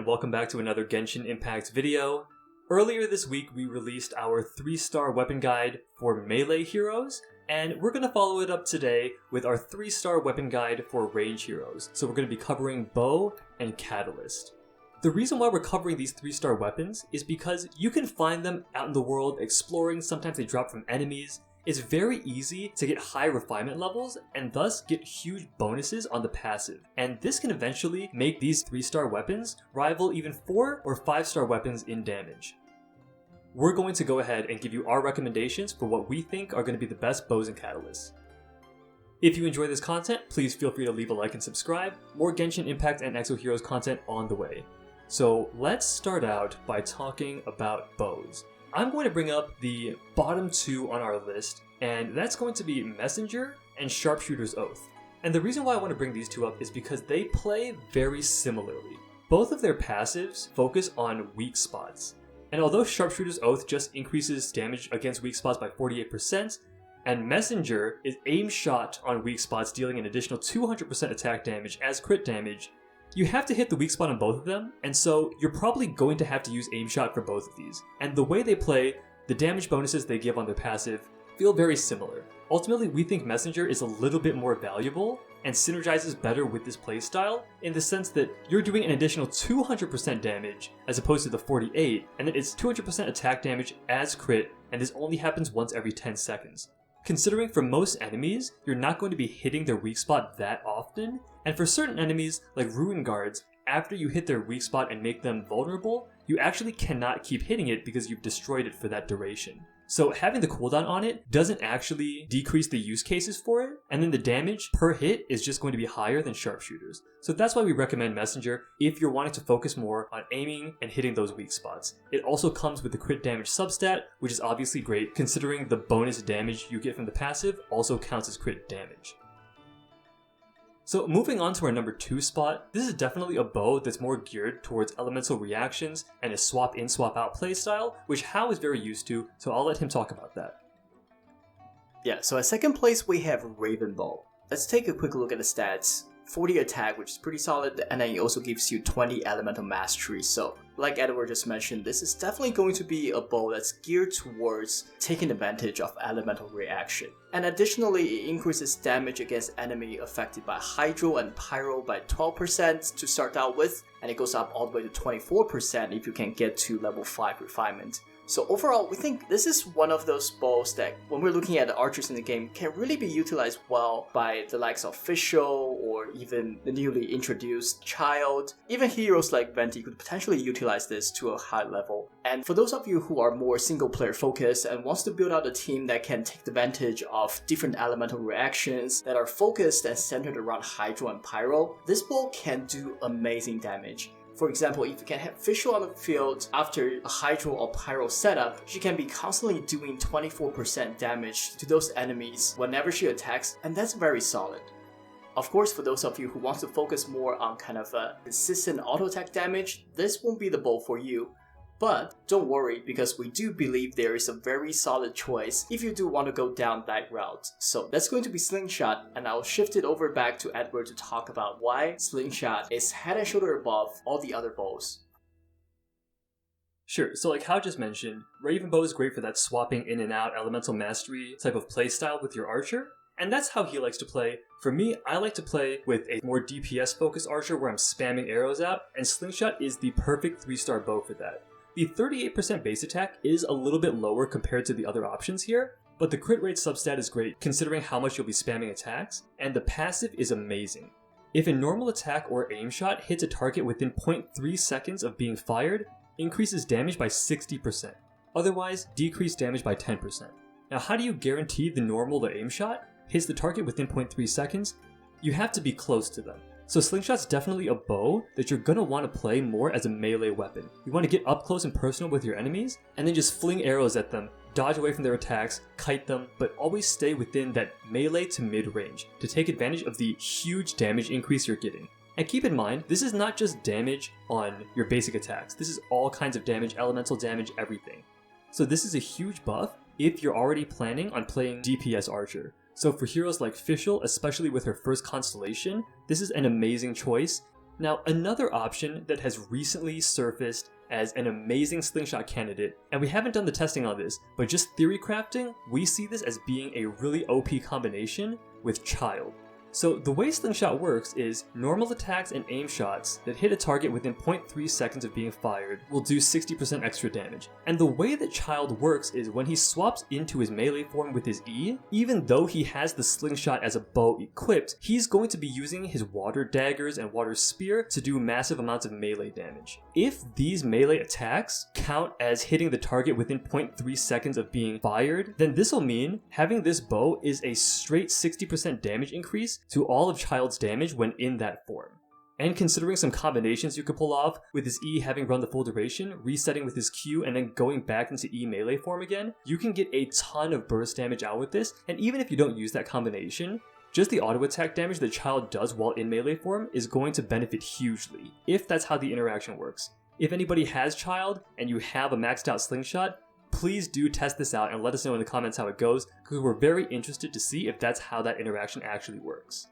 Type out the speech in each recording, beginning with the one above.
welcome back to another Genshin Impact video. Earlier this week we released our 3-star weapon guide for melee heroes, and we're going to follow it up today with our 3-star weapon guide for range heroes. So we're going to be covering Bow and Catalyst. The reason why we're covering these 3-star weapons is because you can find them out in the world exploring, sometimes they drop from enemies. It's very easy to get high refinement levels and thus get huge bonuses on the passive. And this can eventually make these 3-star weapons rival even 4 or 5-star weapons in damage. We're going to go ahead and give you our recommendations for what we think are going to be the best bows and catalysts. If you enjoy this content, please feel free to leave a like and subscribe. More Genshin Impact and Exo Heroes content on the way. So let's start out by talking about bows. I'm going to bring up the bottom 2 on our list, and that's going to be Messenger and Sharpshooter's Oath. And the reason why I want to bring these two up is because they play very similarly. Both of their passives focus on weak spots. And although Sharpshooter's Oath just increases damage against weak spots by 48%, and Messenger is aim shot on weak spots, dealing an additional 200% attack damage as crit damage, you have to hit the weak spot on both of them, and so you're probably going to have to use aim shot for both of these. And the way they play, the damage bonuses they give on their passive, feel very similar. Ultimately, we think Messenger is a little bit more valuable and synergizes better with this playstyle in the sense that you're doing an additional 200% damage as opposed to the 48, and then it's 200% attack damage as crit, and this only happens once every 10 seconds. Considering for most enemies, you're not going to be hitting their weak spot that often, and for certain enemies, like Ruin Guards, after you hit their weak spot and make them vulnerable, you actually cannot keep hitting it because you've destroyed it for that duration. So having the cooldown on it doesn't actually decrease the use cases for it, and then the damage per hit is just going to be higher than Sharpshooters. So that's why we recommend Messenger if you're wanting to focus more on aiming and hitting those weak spots. It also comes with the crit damage substat, which is obviously great considering the bonus damage you get from the passive also counts as crit damage. So moving on to our number 2 spot, this is definitely a bow that's more geared towards elemental reactions and a swap in swap out playstyle, which Hao is very used to, so I'll let him talk about that. Yeah, so at second place we have Ravenbow. Let's take a quick look at the stats. 40 attack, which is pretty solid, and then it also gives you 20 elemental mastery. So, like Edward just mentioned, this is definitely going to be a bow that's geared towards taking advantage of elemental reaction. And additionally, it increases damage against enemy affected by Hydro and Pyro by 12% to start out with, and it goes up all the way to 24% if you can get to level 5 refinement. So overall, we think this is one of those bows that, when we're looking at the archers in the game, can really be utilized well by the likes of Fischl or even the newly introduced Child. Even heroes like Venti could potentially utilize this to a high level. And for those of you who are more single player focused and wants to build out a team that can take advantage of different elemental reactions that are focused and centered around Hydro and Pyro, this bow can do amazing damage. For example, if you can have Fischl on the field after a Hydro or Pyro setup, she can be constantly doing 24% damage to those enemies whenever she attacks, and that's very solid. Of course, for those of you who want to focus more on kind of a consistent auto attack damage, this won't be the bow for you. But don't worry, because we do believe there is a very solid choice if you do want to go down that route. So that's going to be Slingshot, and I'll shift it over back to Edward to talk about why Slingshot is head and shoulder above all the other bows. Sure, so like Hao just mentioned, Ravenbow is great for that swapping in and out elemental mastery type of playstyle with your archer, and that's how he likes to play. For me, I like to play with a more DPS focused archer where I'm spamming arrows out, and Slingshot is the perfect 3-star bow for that. The 38% base attack is a little bit lower compared to the other options here, but the crit rate substat is great considering how much you'll be spamming attacks, and the passive is amazing. If a normal attack or aim shot hits a target within 0.3 seconds of being fired, increases damage by 60%. Otherwise, decrease damage by 10%. Now how do you guarantee the normal to aim shot hits the target within 0.3 seconds? You have to be close to them. So Slingshot's definitely a bow that you're gonna want to play more as a melee weapon. You want to get up close and personal with your enemies, and then just fling arrows at them, dodge away from their attacks, kite them, but always stay within that melee to mid range to take advantage of the huge damage increase you're getting. And keep in mind, this is not just damage on your basic attacks, this is all kinds of damage, elemental damage, everything. So this is a huge buff if you're already planning on playing DPS archer. So for heroes like Fischl, especially with her first constellation, this is an amazing choice. Now, another option that has recently surfaced as an amazing Slingshot candidate, and we haven't done the testing on this, but just theory crafting, we see this as being a really OP combination with Child. So the way Slingshot works is normal attacks and aim shots that hit a target within 0.3 seconds of being fired will do 60% extra damage. And the way that Child works is when he swaps into his melee form with his E, even though he has the Slingshot as a bow equipped, he's going to be using his water daggers and water spear to do massive amounts of melee damage. If these melee attacks count as hitting the target within 0.3 seconds of being fired, then this will mean having this bow is a straight 60% damage increase to all of Child's damage when in that form. And considering some combinations you could pull off, with his E having run the full duration, resetting with his Q, and then going back into E melee form again, you can get a ton of burst damage out with this, and even if you don't use that combination, just the auto attack damage that Child does while in melee form is going to benefit hugely, if that's how the interaction works. If anybody has Child, and you have a maxed out Slingshot, please do test this out and let us know in the comments how it goes, because we're very interested to see if that's how that interaction actually works.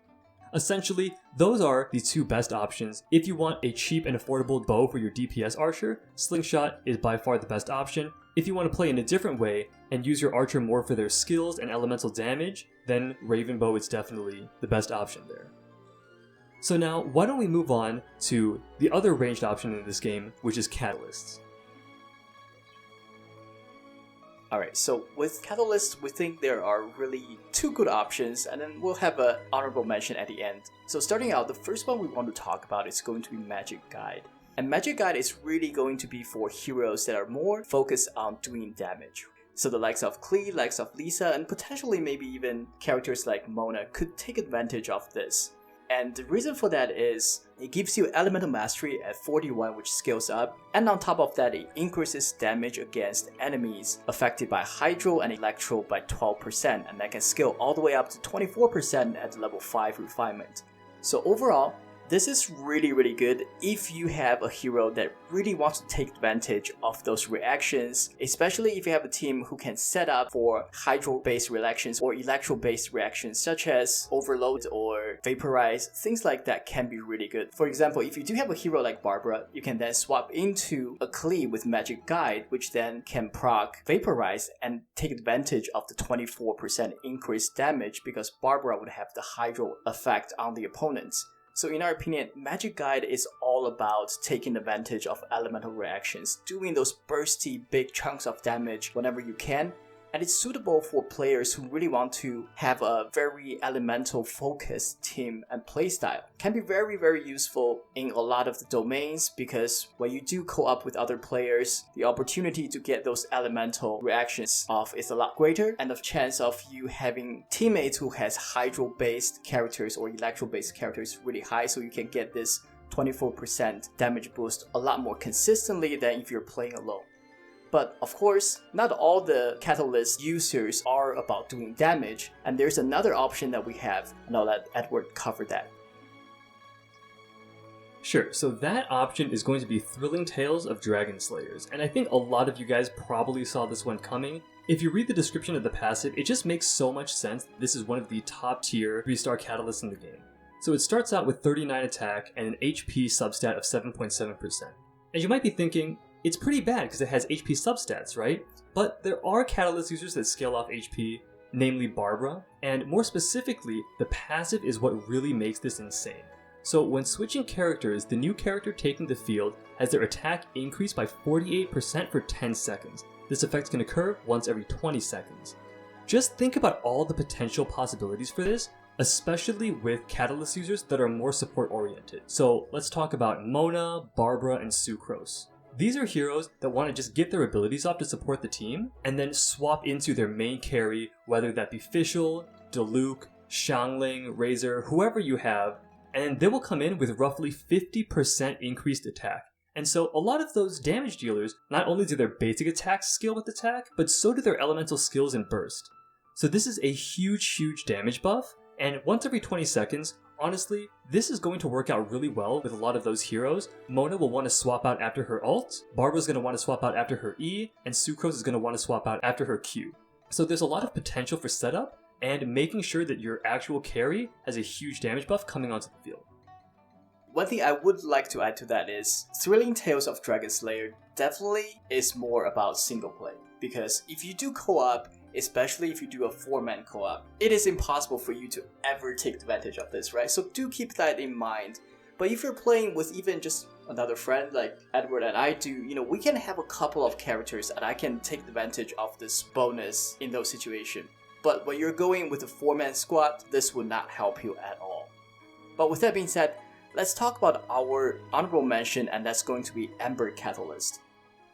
Essentially, those are the two best options. If you want a cheap and affordable bow for your DPS archer, Slingshot is by far the best option. If you want to play in a different way and use your archer more for their skills and elemental damage, then Ravenbow is definitely the best option there. So now, why don't we move on to the other ranged option in this game, which is Catalysts. Alright, so with Catalyst, we think there are really two good options, and then we'll have an honorable mention at the end. So starting out, the first one we want to talk about is going to be Magic Guide. And Magic Guide is really going to be for heroes that are more focused on doing damage. So the likes of Klee, likes of Lisa, and potentially maybe even characters like Mona could take advantage of this. And the reason for that is it gives you Elemental Mastery at 41, which scales up, and on top of that it increases damage against enemies affected by Hydro and Electro by 12%, and that can scale all the way up to 24% at level 5 refinement. So overall, this is really good if you have a hero that really wants to take advantage of those reactions, especially if you have a team who can set up for Hydro-based reactions or Electro-based reactions such as Overload or Vaporize. Things like that can be really good. For example, if you do have a hero like Barbara, you can then swap into a Klee with Magic Guide, which then can proc Vaporize and take advantage of the 24% increased damage because Barbara would have the Hydro effect on the opponents. So in our opinion, Magic Guide is all about taking advantage of elemental reactions, doing those bursty big chunks of damage whenever you can, and it's suitable for players who really want to have a very elemental focused team and playstyle. Can be very useful in a lot of the domains because when you do co-op with other players, the opportunity to get those elemental reactions off is a lot greater, and the chance of you having teammates who has Hydro-based characters or Electro-based characters is really high, so you can get this 24% damage boost a lot more consistently than if you're playing alone. But of course, not all the Catalyst users are about doing damage, and there's another option that we have, and I'll let Edward cover that. Sure, so that option is going to be Thrilling Tales of Dragon Slayers, and I think a lot of you guys probably saw this one coming. If you read the description of the passive, it just makes so much sense that this is one of the top tier 3-star catalysts in the game. So it starts out with 39 attack and an HP substat of 7.7%. And you might be thinking, it's pretty bad because it has HP substats, right? But there are Catalyst users that scale off HP, namely Barbara, and more specifically, the passive is what really makes this insane. So when switching characters, the new character taking the field has their attack increased by 48% for 10 seconds. This effect can occur once every 20 seconds. Just think about all the potential possibilities for this, especially with Catalyst users that are more support oriented. So let's talk about Mona, Barbara, and Sucrose. These are heroes that want to just get their abilities off to support the team, and then swap into their main carry, whether that be Fischl, Diluc, Xiangling, Razor, whoever you have, and they will come in with roughly 50% increased attack. And so a lot of those damage dealers, not only do their basic attacks scale with attack, but so do their elemental skills and burst. So this is a huge damage buff, and once every 20 seconds, honestly, this is going to work out really well with a lot of those heroes. Mona will want to swap out after her ult, Barbara's going to want to swap out after her E, and Sucrose is going to want to swap out after her Q. So there's a lot of potential for setup, and making sure that your actual carry has a huge damage buff coming onto the field. one thing I would like to add to that is Thrilling Tales of Dragon Slayer definitely is more about single play. Because if you do co-op, especially if you do a 4-man co-op, it is impossible for you to ever take advantage of this, right? So do keep that in mind. But if you're playing with even just another friend like Edward and I do, we can have a couple of characters and I can take advantage of this bonus in those situations. But when you're going with a 4-man squad, this will not help you at all. But with that being said, let's talk about our honorable mention, and that's going to be Ember Catalyst.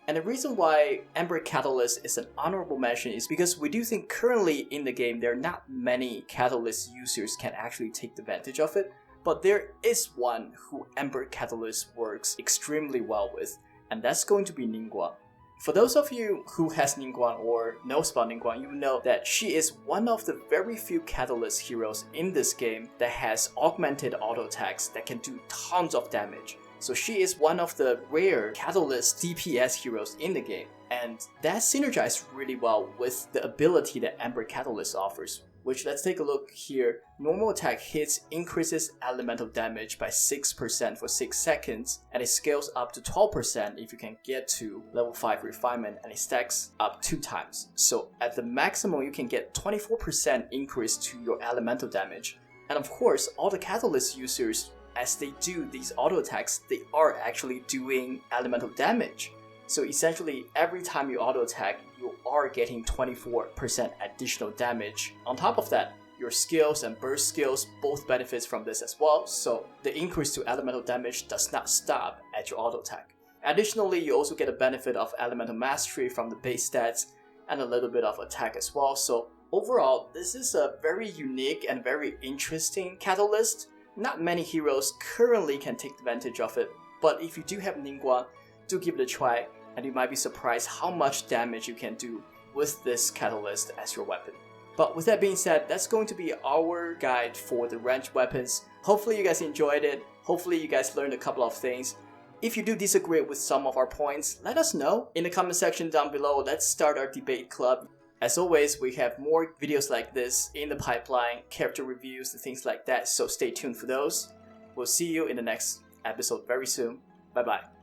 And the reason why Ember Catalyst is an honorable mention is because we do think currently in the game there are not many Catalyst users can actually take advantage of it, but there is one who Ember Catalyst works extremely well with, and that's going to be Ningguang. For those of you who has Ningguang or knows about Ningguang, you know that she is one of the very few Catalyst heroes in this game that has augmented auto attacks that can do tons of damage. So she is one of the rare Catalyst DPS heroes in the game, and that synergizes really well with the ability that Ember Catalyst offers, which let's take a look here. Normal attack hits increases elemental damage by 6% for 6 seconds, and it scales up to 12% if you can get to level 5 refinement, and it stacks up 2 times. So at the maximum you can get 24% increase to your elemental damage. And of course, all the Catalyst users, as they do these auto attacks, they are actually doing elemental damage. So essentially, every time you auto attack, you are getting 24% additional damage. On top of that, your skills and burst skills both benefits from this as well, so the increase to elemental damage does not stop at your auto attack. Additionally, you also get a benefit of elemental mastery from the base stats and a little bit of attack as well. So overall, this is a very unique and very interesting Catalyst. Not many heroes currently can take advantage of it, but if you do have Ningguang, do give it a try, and you might be surprised how much damage you can do with this Catalyst as your weapon. But with that being said, that's going to be our guide for the ranged weapons. Hopefully you guys enjoyed it. Hopefully you guys learned a couple of things. If you do disagree with some of our points, let us know in the comment section down below. Let's start our debate club. As always, we have more videos like this in the pipeline, character reviews and things like that, so stay tuned for those. We'll see you in the next episode very soon. Bye bye.